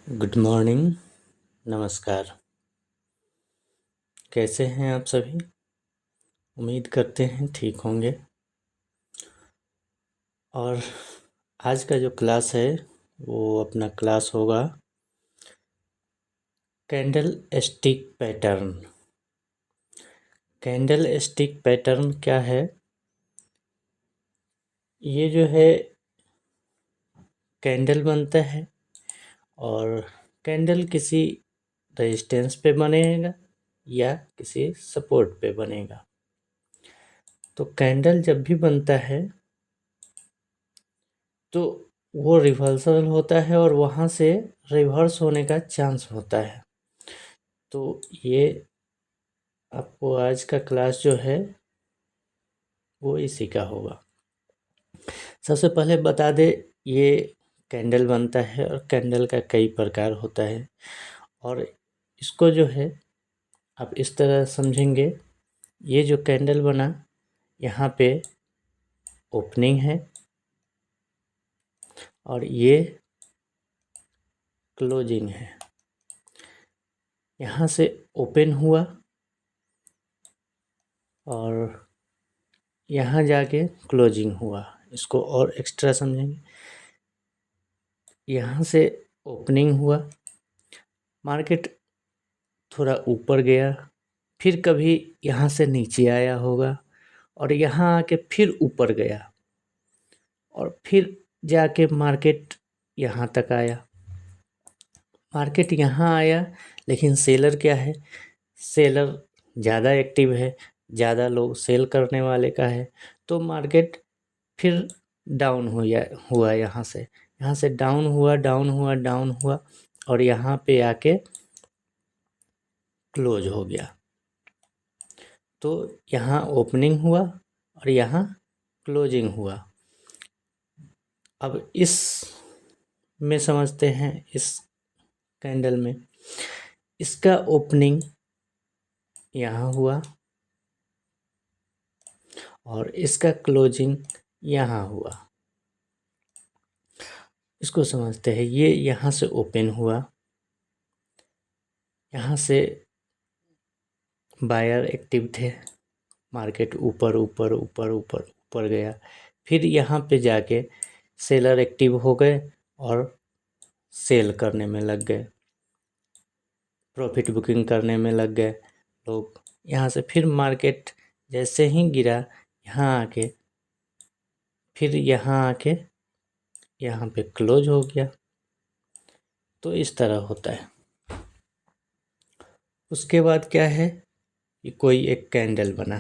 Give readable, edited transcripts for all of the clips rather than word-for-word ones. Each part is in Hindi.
Good morning. नमस्कार। कैसे हैं आप सभी? उम्मीद करते हैं ठीक होंगे। और आज का जो क्लास है वो अपना क्लास होगा candle stick pattern. Candle stick pattern क्या है? ये जो है कैंडल बनता है और कैंडल किसी रेजिस्टेंस पे बनेगा या किसी सपोर्ट पे बनेगा। तो कैंडल जब भी बनता है तो वो रिवर्सल होता है और वहाँ से रिवर्स होने का चांस होता है। तो ये आपको आज का क्लास जो है वो इसी का होगा। सबसे पहले बता दे, ये कैंडल बनता है और कैंडल का कई प्रकार होता है। और इसको जो है आप इस तरह समझेंगे, ये जो कैंडल बना यहाँ पे ओपनिंग है और ये क्लोजिंग है। यहाँ से ओपन हुआ और यहाँ जाके क्लोजिंग हुआ। इसको और एक्स्ट्रा समझेंगे, यहाँ से ओपनिंग हुआ, मार्केट थोड़ा ऊपर गया, फिर कभी यहाँ से नीचे आया होगा और यहाँ आके फिर ऊपर गया और फिर जाके मार्केट यहाँ तक आया। मार्केट यहाँ आया लेकिन सेलर क्या है, सेलर ज़्यादा एक्टिव है, ज़्यादा लोग सेल करने वाले का है, तो मार्केट फिर डाउन हुआ यहाँ से डाउन हुआ, डाउन हुआ, डाउन हुआ और यहाँ पे आके क्लोज हो गया। तो यहाँ ओपनिंग हुआ और यहाँ क्लोजिंग हुआ। अब इस में समझते हैं, इस कैंडल में इसका ओपनिंग यहाँ हुआ और इसका क्लोजिंग यहाँ हुआ। इसको समझते हैं, ये यहाँ से ओपन हुआ, यहाँ से बायर एक्टिव थे, मार्केट ऊपर ऊपर ऊपर ऊपर ऊपर गया, फिर यहाँ पे जाके सेलर एक्टिव हो गए और सेल करने में लग गए, प्रॉफिट बुकिंग करने में लग गए लोग। यहाँ से फिर मार्केट जैसे ही गिरा, यहाँ आके फिर यहाँ आके यहाँ पे क्लोज हो गया। तो इस तरह होता है। उसके बाद क्या है कि कोई एक कैंडल बना,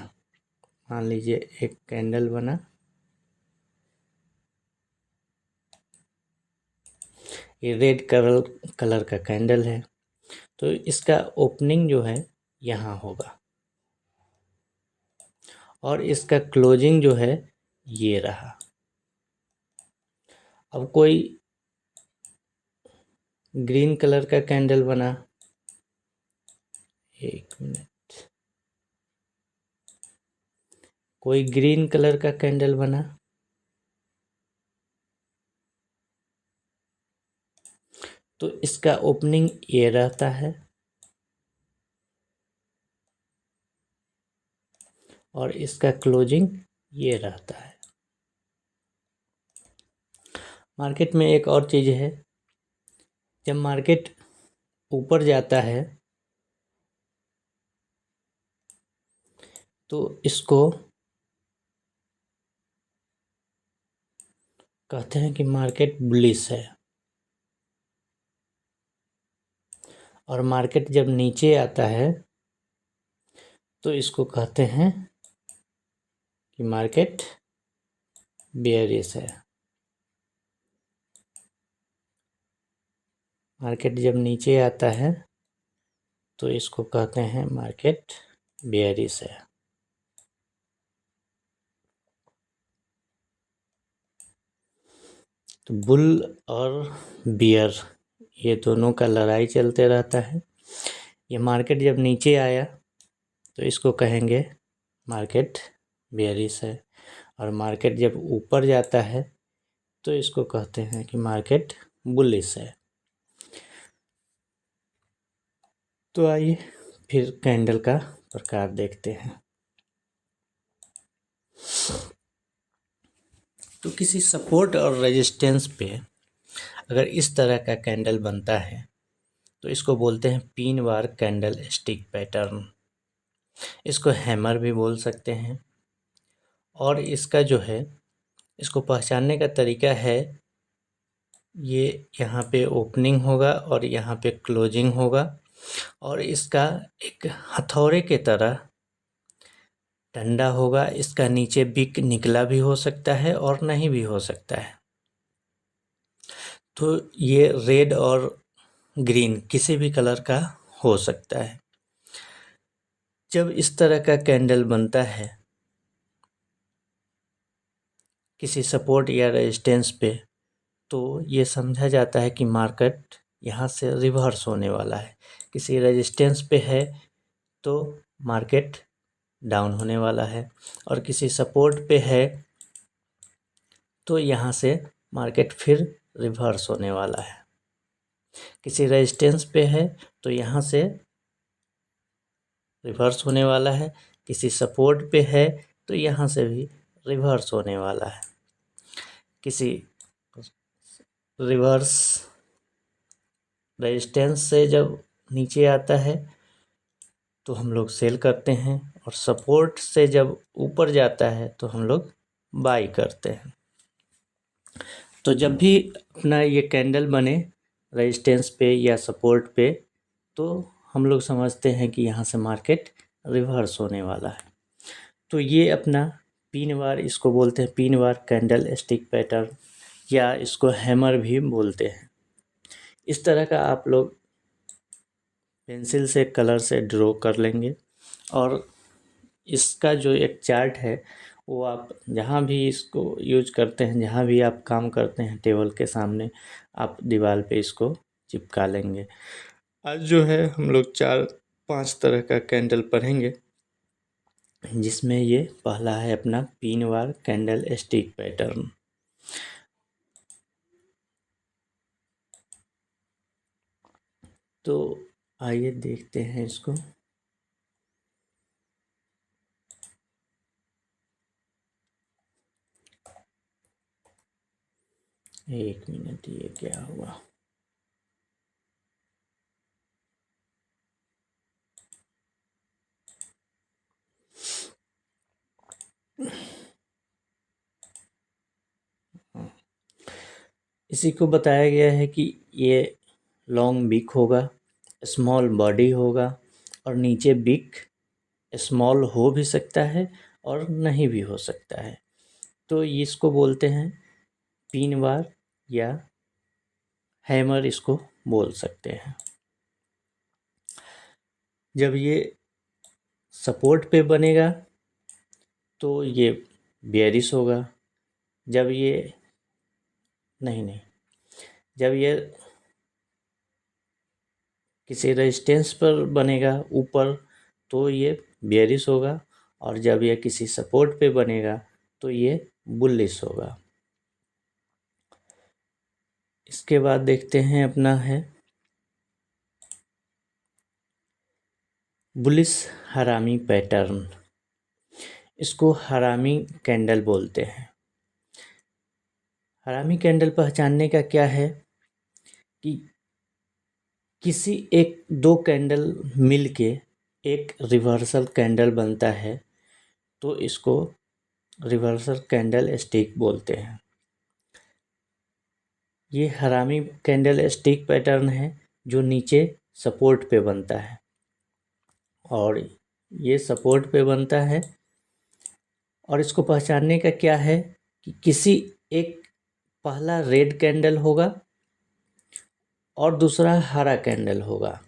मान लीजिए एक कैंडल बना, ये रेड कलर का कैंडल है, तो इसका ओपनिंग जो है यहाँ होगा और इसका क्लोजिंग जो है ये रहा। अब कोई ग्रीन कलर का कैंडल बना, एक मिनट, कोई ग्रीन कलर का कैंडल बना, तो इसका ओपनिंग ये रहता है और इसका क्लोजिंग ये रहता है। मार्केट में एक और चीज़ है, जब मार्केट ऊपर जाता है तो इसको कहते हैं कि मार्केट बुलिश है, और मार्केट जब नीचे आता है तो इसको कहते हैं कि मार्केट बेयरिश है। मार्केट जब नीचे आता है तो इसको कहते हैं मार्केट बेयरिश है। तो बुल और बियर ये दोनों का लड़ाई चलते रहता है। ये मार्केट जब नीचे आया तो इसको कहेंगे मार्केट बेयरिश है, और मार्केट जब ऊपर जाता है तो इसको कहते हैं कि मार्केट बुलिश है। तो आइए फिर कैंडल का प्रकार देखते हैं। तो किसी सपोर्ट और रेजिस्टेंस पे अगर इस तरह का कैंडल बनता है तो इसको बोलते हैं pin bar candle stick pattern. इसको हैमर भी बोल सकते हैं। और इसका जो है, इसको पहचानने का तरीका है, ये यहाँ पे ओपनिंग होगा और यहाँ पे क्लोजिंग होगा और इसका एक हथौड़े के तरह डंडा होगा। इसका नीचे बिक निकला भी हो सकता है और नहीं भी हो सकता है। तो ये रेड और ग्रीन किसी भी कलर का हो सकता है। जब इस तरह का कैंडल बनता है किसी सपोर्ट या रेजिस्टेंस पे, तो ये समझा जाता है कि मार्केट यहाँ से रिवर्स होने वाला है। किसी रेजिस्टेंस पे है तो मार्केट डाउन होने वाला है, और किसी सपोर्ट पे है तो यहाँ से मार्केट फिर रिवर्स होने वाला है। किसी रेजिस्टेंस पे है तो यहाँ से रिवर्स होने वाला है, किसी सपोर्ट पे है तो यहाँ से भी रिवर्स होने वाला है। किसी रिवर्स रेजिस्टेंस से जब नीचे आता है तो हम लोग सेल करते हैं, और सपोर्ट से जब ऊपर जाता है तो हम लोग बाई करते हैं। तो जब भी अपना ये कैंडल बने रेजिस्टेंस पे या सपोर्ट पे, तो हम लोग समझते हैं कि यहाँ से मार्केट रिवर्स होने वाला है। तो ये अपना पिन बार, इसको बोलते हैं pin bar candle stick pattern, या इसको हैमर भी बोलते हैं। इस तरह का आप लोग पेंसिल से कलर से ड्रॉ कर लेंगे, और इसका जो एक चार्ट है वो आप जहाँ भी इसको यूज करते हैं, जहाँ भी आप काम करते हैं टेबल के सामने, आप दीवार पे इसको चिपका लेंगे। आज जो है हम लोग 4-5 तरह का कैंडल पढ़ेंगे, जिसमें ये पहला है अपना pin bar candle stick pattern. तो आइए देखते हैं इसको। एक मिनट, ये क्या हुआ? इसी को बताया गया है कि ये लॉन्ग बिक होगा, स्मॉल बॉडी होगा, और नीचे बिक स्मॉल हो भी सकता है और नहीं भी हो सकता है। तो इसको बोलते हैं पिन बार या हैमर, इसको बोल सकते हैं। जब ये सपोर्ट पे बनेगा तो ये बेयरिश होगा। जब ये नहीं, जब ये किसी रेजिस्टेंस पर बनेगा ऊपर तो ये बेयरिश होगा, और जब ये किसी सपोर्ट पे बनेगा तो ये बुलिश होगा। इसके बाद देखते हैं अपना है बुलिश हरामी पैटर्न। इसको हरामी कैंडल बोलते हैं। हरामी कैंडल पहचानने का क्या है कि किसी एक दो कैंडल मिलके एक रिवर्सल कैंडल बनता है, तो इसको रिवर्सल कैंडल स्टिक बोलते हैं। ये हरामी कैंडल स्टिक पैटर्न है जो नीचे सपोर्ट पे बनता है, और ये सपोर्ट पे बनता है। और इसको पहचानने का क्या है कि किसी एक पहला रेड कैंडल होगा और दूसरा हरा कैंडल होगा,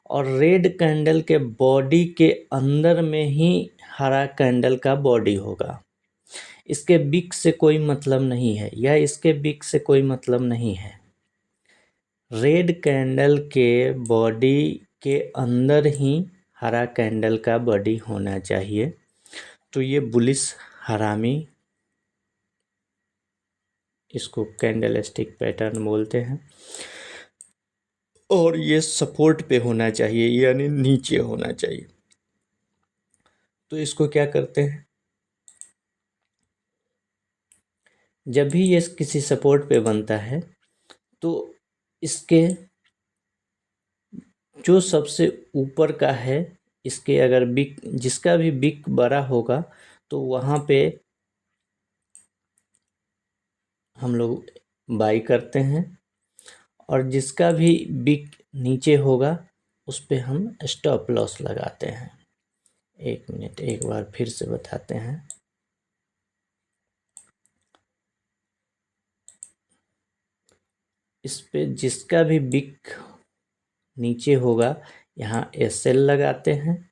और रेड कैंडल के बॉडी के अंदर में ही हरा कैंडल का बॉडी होगा। इसके बिक से कोई मतलब नहीं है, या इसके बिक से कोई मतलब नहीं है। रेड कैंडल के बॉडी के अंदर ही हरा कैंडल का बॉडी होना चाहिए। तो ये बुलिश हरामी, इसको कैंडल स्टिक पैटर्न बोलते हैं। और ये सपोर्ट पे होना चाहिए, यानी नीचे होना चाहिए। तो इसको क्या करते हैं, जब भी ये किसी सपोर्ट पे बनता है तो इसके जो सबसे ऊपर का है, इसके अगर बिक जिसका भी बिक बड़ा होगा तो वहाँ पे हम लोग बाई करते हैं, और जिसका भी बिक नीचे होगा उस पे हम स्टॉप लॉस लगाते हैं। एक मिनट, एक बार फिर से बताते हैं। इस पे जिसका भी बिक नीचे होगा यहाँ एसएल लगाते हैं,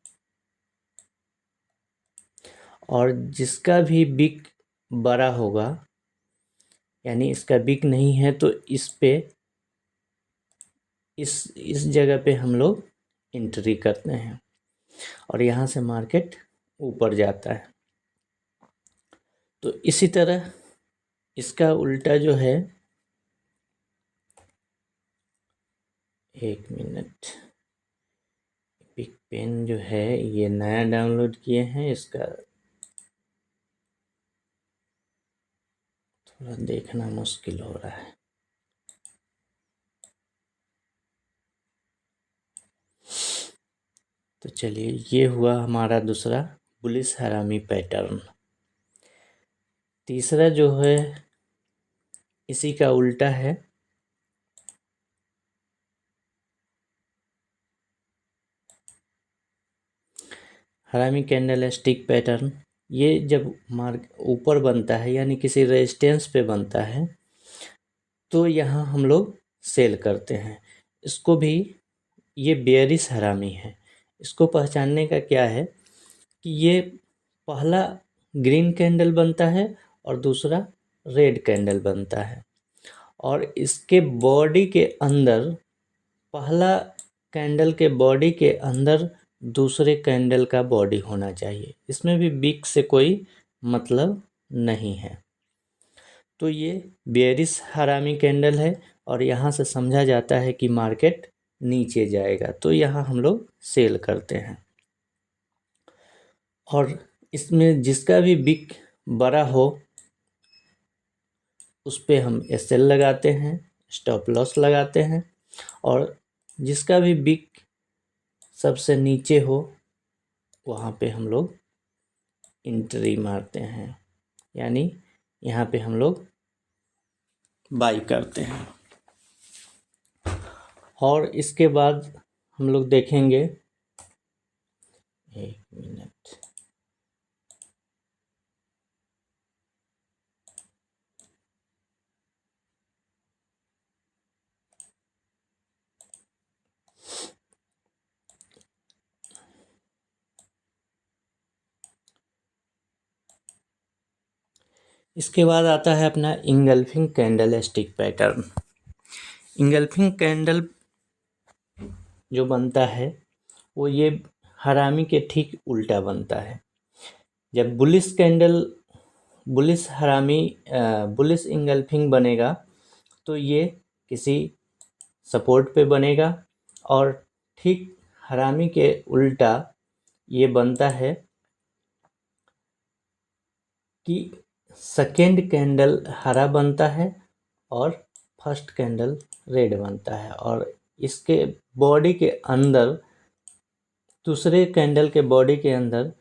और जिसका भी बिक बड़ा होगा यानी इसका बिक नहीं है तो इस पे इस जगह पे हम लोग एंट्री करते हैं, और यहाँ से मार्केट ऊपर जाता है। तो इसी तरह इसका उल्टा जो है, एक मिनट, बिग पेन जो है ये नया डाउनलोड किए हैं, इसका थोड़ा देखना मुश्किल हो रहा है। तो चलिए, ये हुआ हमारा दूसरा बुलिश हरामी पैटर्न। तीसरा जो है इसी का उल्टा है। हरामी कैंडल स्टिक पैटर्न, ये जब मार्क ऊपर बनता है यानी किसी रेजिस्टेंस पे बनता है तो यहाँ हम लोग सेल करते हैं। इसको भी, ये बेयरिश हरामी है। इसको पहचानने का क्या है कि ये पहला ग्रीन कैंडल बनता है और दूसरा रेड कैंडल बनता है, और इसके बॉडी के अंदर, पहला कैंडल के बॉडी के अंदर दूसरे कैंडल का बॉडी होना चाहिए। इसमें भी बिक से कोई मतलब नहीं है। तो ये बेयरिश हरामी कैंडल है, और यहाँ से समझा जाता है कि मार्केट नीचे जाएगा, तो यहाँ हम लोग सेल करते हैं। और इसमें जिसका भी बिक बड़ा हो उस पे हम एसएल लगाते हैं, स्टॉप लॉस लगाते हैं, और जिसका भी बिक सबसे नीचे हो वहाँ पे हम लोग एंट्री मारते हैं, यानी यहाँ पे हम लोग बाई करते हैं। और इसके बाद हम लोग देखेंगे, एक मिनट, इसके बाद आता है अपना engulfing candle stick pattern. Engulfing candle जो बनता है वो ये हरामी के ठीक उल्टा बनता है। जब बुलिश कैंडल, बुलिश हरामी, बुलिश इंगल्फिंग बनेगा तो ये किसी सपोर्ट पे बनेगा, और ठीक हरामी के उल्टा ये बनता है कि सेकेंड कैंडल हरा बनता है और फर्स्ट कैंडल रेड बनता है, और इसके बॉडी के अंदर, दूसरे कैंडल के बॉडी के अंदर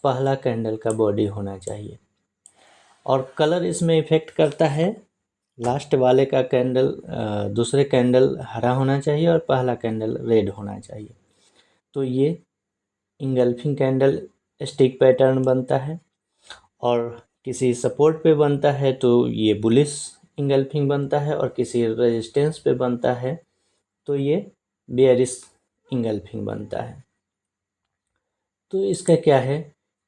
पहला कैंडल का बॉडी होना चाहिए। और कलर इसमें इफ़ेक्ट करता है, लास्ट वाले का कैंडल, दूसरे कैंडल हरा होना चाहिए और पहला कैंडल रेड होना चाहिए। तो ये इंगल्फिंग कैंडल स्टिक पैटर्न बनता है, और किसी सपोर्ट पे बनता है तो ये बुलिश इंगल्फिंग बनता है, और किसी रेजिस्टेंस पे बनता है तो ये बेयरिश इंगल्फिंग बनता है। तो इसका क्या है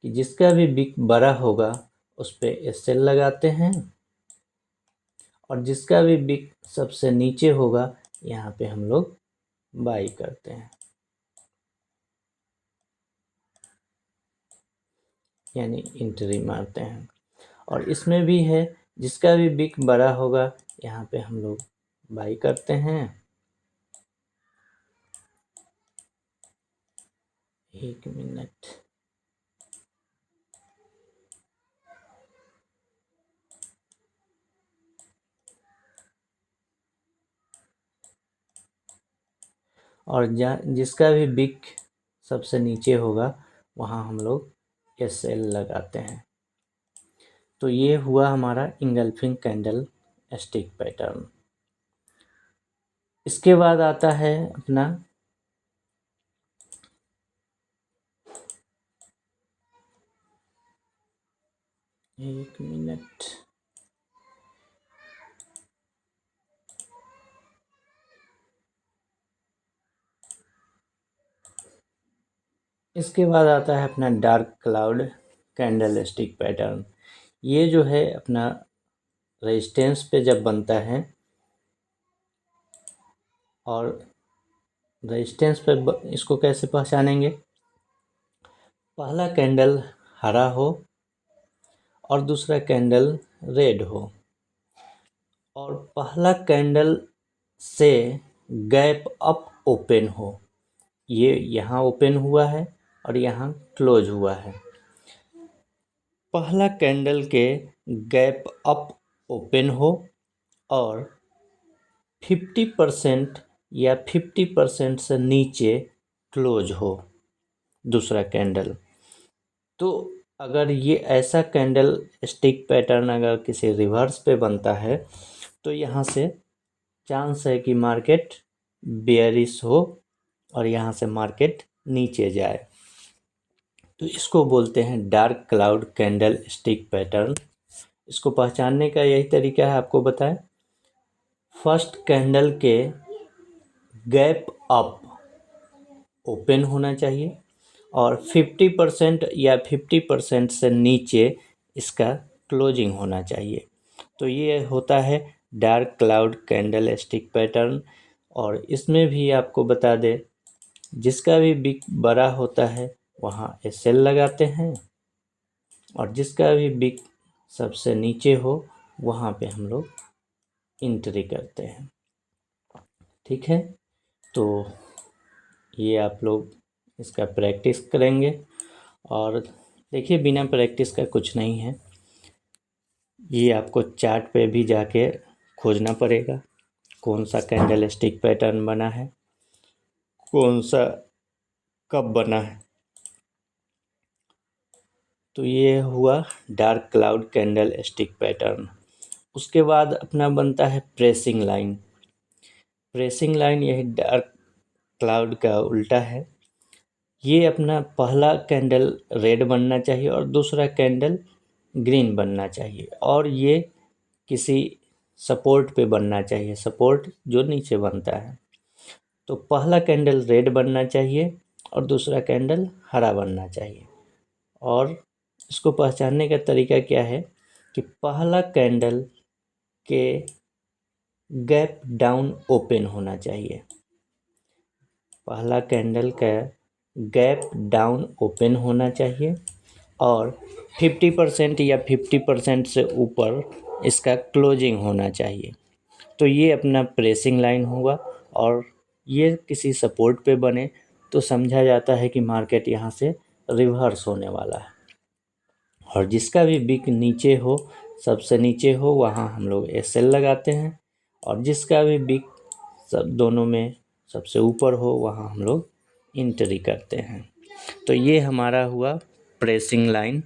कि जिसका भी बिक बड़ा होगा उस पे एसएल लगाते हैं, और जिसका भी बिक सबसे नीचे होगा यहाँ पे हम लोग बाई करते हैं, यानी एंट्री मारते हैं। और इसमें भी है, जिसका भी बिक बड़ा होगा यहाँ पे हम लोग बाई करते हैं, एक मिनट। और जिसका भी बिक सबसे नीचे होगा वहाँ हम लोग SL लगाते हैं। तो ये हुआ हमारा इंगल्फिंग कैंडल स्टिक पैटर्न। इसके बाद आता है अपना एक मिनट। इसके बाद आता है अपना dark cloud candle stick pattern. ये जो है अपना रेजिस्टेंस पे जब बनता है और रेजिस्टेंस पे इसको कैसे पहचानेंगे? पहला कैंडल हरा हो और दूसरा कैंडल रेड हो और पहला कैंडल से गैप अप ओपन हो। ये यहाँ ओपन हुआ है और यहाँ क्लोज हुआ है। पहला कैंडल के गैप अप ओपन हो और 50% या 50% से नीचे क्लोज हो दूसरा कैंडल। तो अगर ये ऐसा कैंडल स्टिक पैटर्न अगर किसी रिवर्स पे बनता है तो यहाँ से चांस है कि मार्केट बेयरिश हो और यहाँ से मार्केट नीचे जाए। तो इसको बोलते हैं dark cloud candle stick pattern. इसको पहचानने का यही तरीका है, आपको बताएं। फर्स्ट कैंडल के गैप अप ओपन होना चाहिए और 50% या 50% से नीचे इसका क्लोजिंग होना चाहिए। तो ये होता है dark cloud candle stick pattern. और इसमें भी आपको बता दें, जिसका भी बिक बड़ा होता है वहाँ SL लगाते हैं और जिसका भी बिक सबसे नीचे हो वहाँ पे हम लोग एंट्री करते हैं। ठीक है, तो ये आप लोग इसका प्रैक्टिस करेंगे। और देखिए, बिना प्रैक्टिस का कुछ नहीं है। ये आपको चार्ट पे भी जाके खोजना पड़ेगा कौन सा कैंडल स्टिक पैटर्न बना है, कौन सा कब बना है। तो ये हुआ dark cloud candle stick pattern. उसके बाद अपना बनता है प्रेसिंग लाइन। प्रेसिंग लाइन यही डार्क क्लाउड का उल्टा है। ये अपना पहला कैंडल रेड बनना चाहिए और दूसरा कैंडल ग्रीन बनना चाहिए और ये किसी सपोर्ट पे बनना चाहिए, सपोर्ट जो नीचे बनता है। तो पहला कैंडल रेड बनना चाहिए और दूसरा कैंडल हरा बनना चाहिए। और इसको पहचानने का तरीका क्या है कि पहला कैंडल के गैप डाउन ओपन होना चाहिए। पहला कैंडल का गैप डाउन ओपन होना चाहिए और 50% या 50% से ऊपर इसका क्लोजिंग होना चाहिए। तो ये अपना प्रेसिंग लाइन होगा और ये किसी सपोर्ट पे बने तो समझा जाता है कि मार्केट यहाँ से रिवर्स होने वाला है। और जिसका भी बिक नीचे हो, सबसे नीचे हो, वहाँ हम लोग SL लगाते हैं और जिसका भी बिक सब दोनों में सबसे ऊपर हो वहाँ हम लोग एंट्री करते हैं। तो ये हमारा हुआ pressing line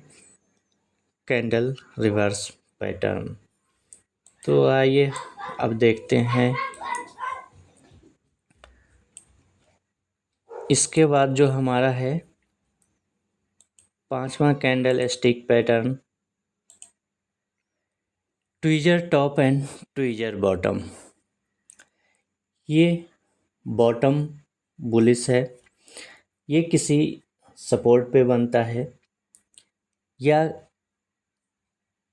candle reverse pattern. तो आइए अब देखते हैं इसके बाद जो हमारा है पांचवा candle stick pattern, tweezer top and tweezer bottom. ये बॉटम बुलिश है। ये किसी सपोर्ट पे बनता है या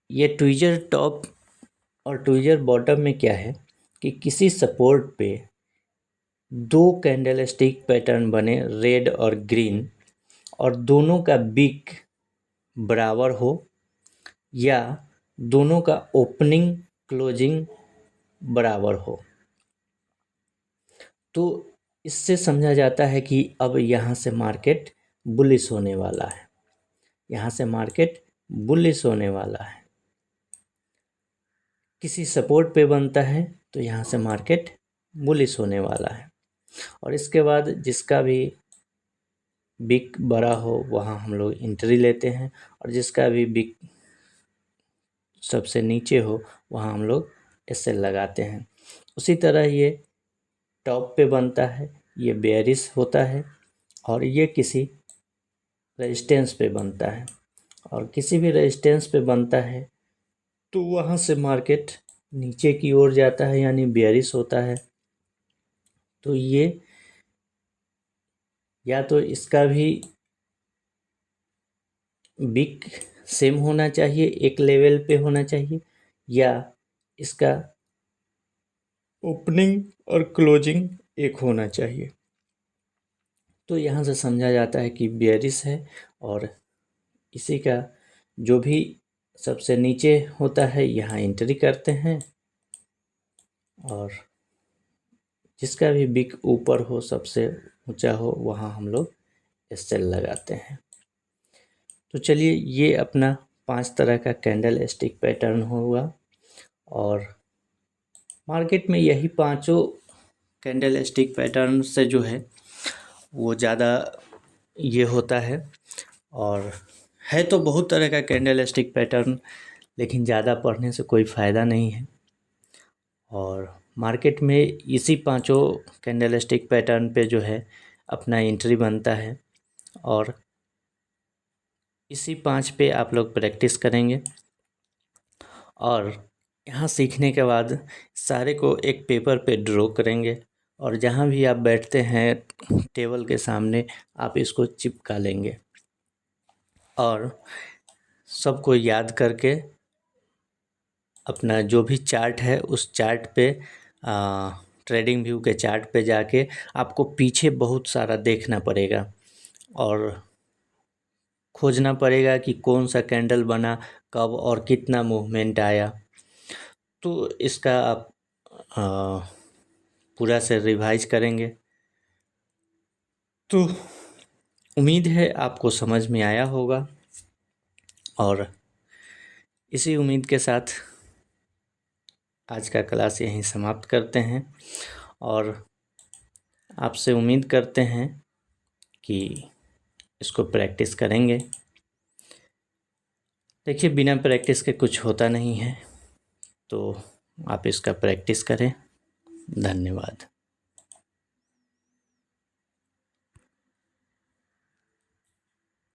ये ट्वीजर टॉप और ट्वीजर बॉटम में क्या है कि किसी सपोर्ट पे दो कैंडल स्टिक पैटर्न बने रेड और ग्रीन और दोनों का बिक बराबर हो या दोनों का ओपनिंग क्लोजिंग बराबर हो। तो इससे समझा जाता है कि अब यहाँ से मार्केट बुलिश होने वाला है, यहाँ से मार्केट बुलिश होने वाला है। किसी सपोर्ट पे बनता है तो यहाँ से मार्केट बुलिश होने वाला है। और इसके बाद जिसका भी बिग बड़ा हो वहाँ हम लोग एंट्री लेते हैं, और जिसका भी बिग सबसे नीचे हो वहाँ हम लोग एसएल लगाते हैं। उसी तरह ये टॉप पे बनता है, ये बेयरिश होता है, और ये किसी रेजिस्टेंस पे बनता है, और किसी भी रेजिस्टेंस पे बनता है तो वहाँ से मार्केट नीचे की ओर जाता है, यानी बेयरिश होता है। तो ये या तो इसका भी बिग सेम होना चाहिए, एक लेवल पे होना चाहिए, या इसका ओपनिंग और क्लोजिंग एक होना चाहिए। तो यहाँ से समझा जाता है कि बेयरिश है, और इसी का जो भी सबसे नीचे होता है यहाँ एंट्री करते हैं, और जिसका भी बिग ऊपर हो सबसे ऊंचा हो वहाँ हम लोग एसएल लगाते हैं। तो चलिए, ये अपना 5 तरह का कैंडल स्टिक पैटर्न हुआ, और मार्केट में यही पांचों कैंडल स्टिक पैटर्न से जो है वो ज़्यादा ये होता है। और है तो बहुत तरह का कैंडल स्टिक पैटर्न, लेकिन ज़्यादा पढ़ने से कोई फ़ायदा नहीं है। और मार्केट में इसी पांचों कैंडल स्टिक पैटर्न पे जो है अपना एंट्री बनता है, और इसी 5 पे आप लोग प्रैक्टिस करेंगे। और यहाँ सीखने के बाद सारे को एक पेपर पे ड्रॉ करेंगे, और जहाँ भी आप बैठते हैं टेबल के सामने आप इसको चिपका लेंगे, और सबको याद करके अपना जो भी चार्ट है उस चार्ट पे ट्रेडिंग व्यू के चार्ट पे जाके आपको पीछे बहुत सारा देखना पड़ेगा, और खोजना पड़ेगा कि कौन सा कैंडल बना, कब और कितना मूवमेंट आया। तो इसका आप पूरा से रिवाइज करेंगे। तो उम्मीद है आपको समझ में आया होगा, और इसी उम्मीद के साथ आज का क्लास यहीं समाप्त करते हैं, और आपसे उम्मीद करते हैं कि इसको प्रैक्टिस करेंगे। देखिए, बिना प्रैक्टिस के कुछ होता नहीं है, तो आप इसका प्रैक्टिस करें। धन्यवाद।